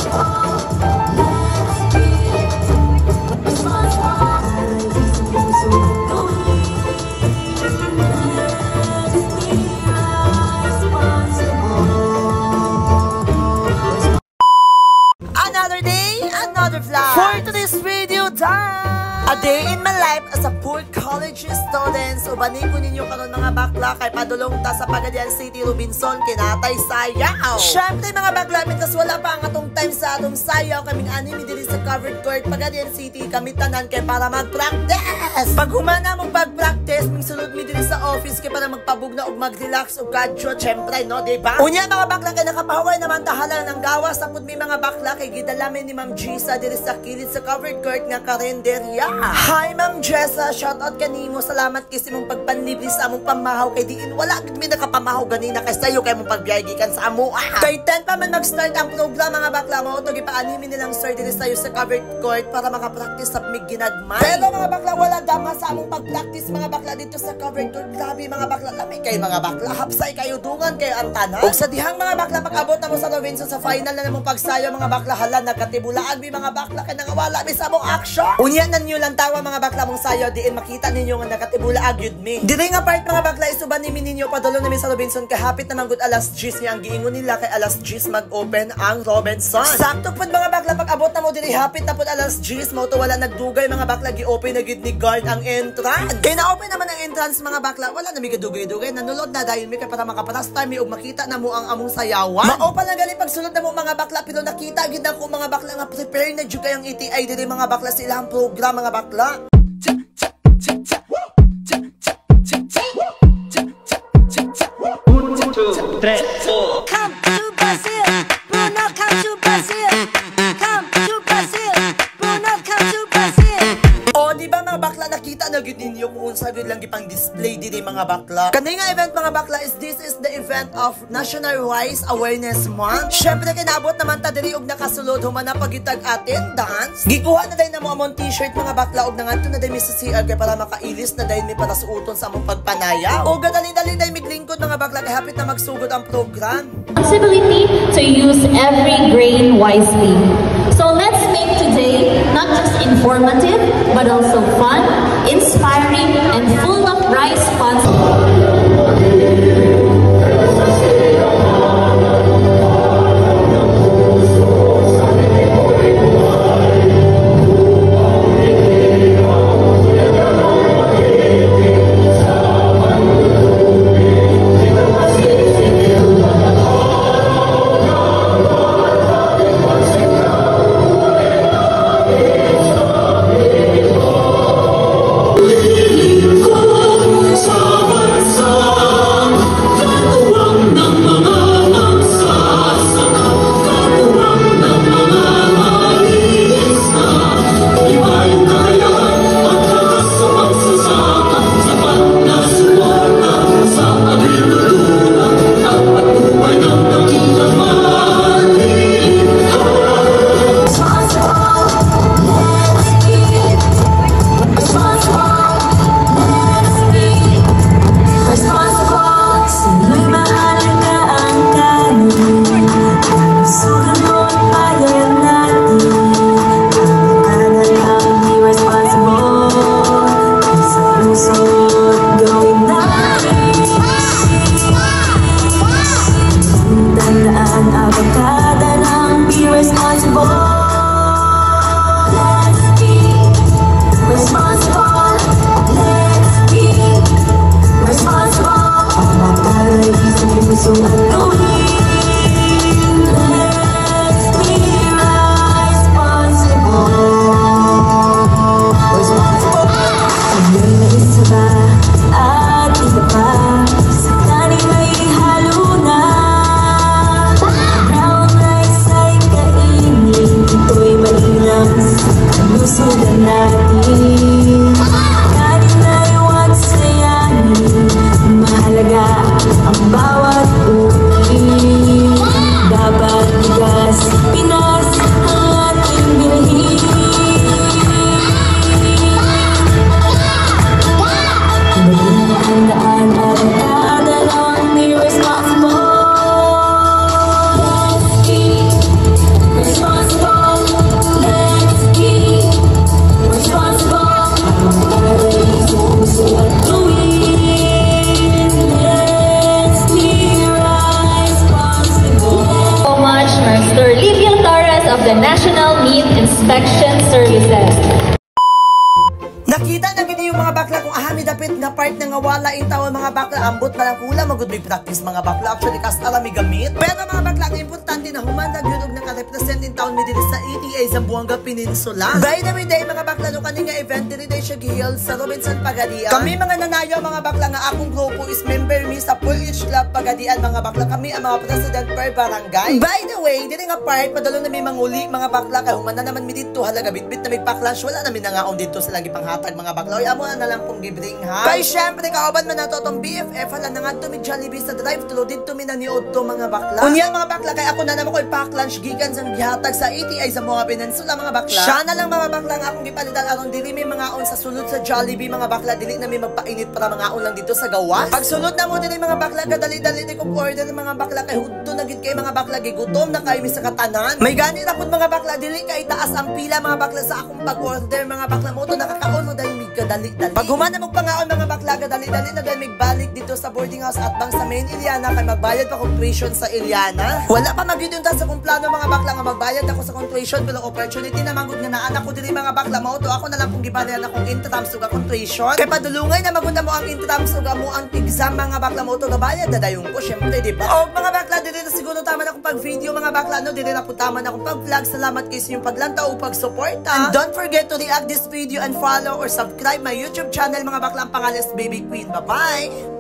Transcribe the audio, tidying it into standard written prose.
Another day, another vlog. For today's video, a day in my life as a poor college student. So, banin ko ninyo karon mga bakla kay padulong ta sa Pagadian City, Robinson, kinatay sayaw. Syempre mga bakla, mitas wala pa ang atong time sa atong sayaw. Kaming anime diri sa covered court, Pagadian City, kami tanan kay para mag-practice. Pag humana mong pag-practice, ming sulod mi diri sa office kay para magpabugna og mag-relax og gadyo. Syempre, no, diba? Unya mga bakla kay nakapahaway naman tahalan ng gawas. Tapos may mga bakla kay gidalamin ni Ma'am Gisa diri sa kilid sa covered court nga karenderya. Hi Ma'am Jessa, shoutout kanimo. Salamat kasi mong pagpanlibre sa among pamahaw kay diin wala gid mi nakapamahaw ganina kay sayo kay mong pagbiyahe gikan sa amo. Kay 10 pa man mag-start ang program mga bakla mo to gipaanimi nilang sir diri sayo sa covered court para maka-practice sa mig ginagmay. Pero mga bakla wala dama sa among pag-practice mga bakla dito sa covered court. Grabe mga bakla, lami kay mga bakla, hapsay kayo dungan kayo ang tanan. Ug sa dihang mga bakla pag-abot na mo sa Robinson sa final na namong pagsayo mga bakla, hala nagkatibulaan mi mga bakla kay nangawala mi sa among action. Unya na niyo lang tawa mga bakla mong sayo diin makita ninyo nga nakatibula agyud mi. Diri nga part mga bakla isuban ni ninyo padulong nami sa Robinson kay hapit naman gud alas 10 niya ang giingon nila kay alas 10 mag-open ang Robinson. Sakto pud mga bakla pag-abot na mo diri hapit na pud alas 10 mo to wala nagdugay mga bakla gi-open na gid ni guard ang entrance. Kay na-open naman ang entrance mga bakla wala na mi gadugay-dugay nanulod na dayon mi kay para makaparasta mi og makita na mo ang among sayawan. Mao-open na gali pagsulod na mo mga bakla pero nakita gid na ko mga bakla nga prepare na jud kayang ETI diri mga bakla sa ilang program mga bakla. Come to Brazil, Bruno, come to Brazil. Come to Brazil, Bruno, come to Brazil. O, di ba mga bakla, nakita na gud ninyo kung unsa gud lang gipang display diri mga bakla. Kani nga event mga bakla this is the event of National Rice Awareness Month. Syempre kinabot naman ta diri og nakasulod humana pagitag attendance. Gikuha na day na mo among t-shirt mga bakla og nangadto na day mi sa CR kay para makailis na day mi para suoton sa among pagpanayaw. O gadali-dali day miglingkod mga bakla kay hapit na magsugod ang program. Responsibility to use every grain wisely. So let's make today not just informative, but also fun, inspiring, and full of rice fun. Someone laing taon mga bakla, ambot pa lang kulang, magud may practice mga bakla. Actually, kas alami gamit. Pero mga bakla, ang importante na humandag yun og naka-represent in town mi diri sa ETA Zamboanga Peninsula. By the way, day mga bakla, no kaninga event diri day siya gihil sa Robinson Pagadian. Kami mga nanayo mga bakla nga akong grupo is member mi sa 4H Club Pagadian mga bakla. Kami ang mga president per barangay. By the way, diri nga part padulong na mi manguli mga bakla kay humana naman mi dito halaga bitbit na may paklash wala na mi nangaon dito sa lagi panghatag mga bakla. Oy amo na lang pong gibring ha. Kay syempre kauban man nato tong BFF hala na nga mi Jollibee sa drive-thru dito mi naniod to mga bakla. Unya mga bakla kay ako na naman ko'y pack lunch gikan sang gihatag sa ETA sa mga Peninsula mga bakla. Siya na lang mga bakla nga akong gipalitan aron dili mi mga on sa sulod sa Jollibee mga bakla dili na mi magpainit para mga on lang dito sa gawas. Pag sulod na mo dili mga bakla kadali-dali ni kong order mga bakla kay hudto na gid kay mga bakla gigutom na kay mi sa katanan. May gani ra pud mga bakla dili kay taas ang pila mga bakla sa akong pag-order mga bakla mo to nakakaon dahil mig kadali-dali. Pag humana mo pangaon mga bakla kadali-dali na dahil mig balik dito sa boarding house at bang sa main Iliana kay magbayad pa kong tuition sa Iliana. Wala pa magyudon ta sa kong plano mga bakla nga magbayad ako sa kong tuition pero opportunity na magud nga naanak ko diri mga bakla mo to ako na lang kung gibayaran akong intrams ug akong tuition. Kay padulungay na magud mo ang intrams ug amo ang exam mga bakla mo to gabayad na dayon ko syempre di ba? Og mga bakla diri na siguro tama na akong pag-video mga bakla no diri na po tama na akong pag-vlog. Salamat kay sa inyong paglantaw o pag-suporta. And don't forget to react this video and follow or subscribe my YouTube channel mga bakla ang pangalan is Baby Queen. Bye-bye!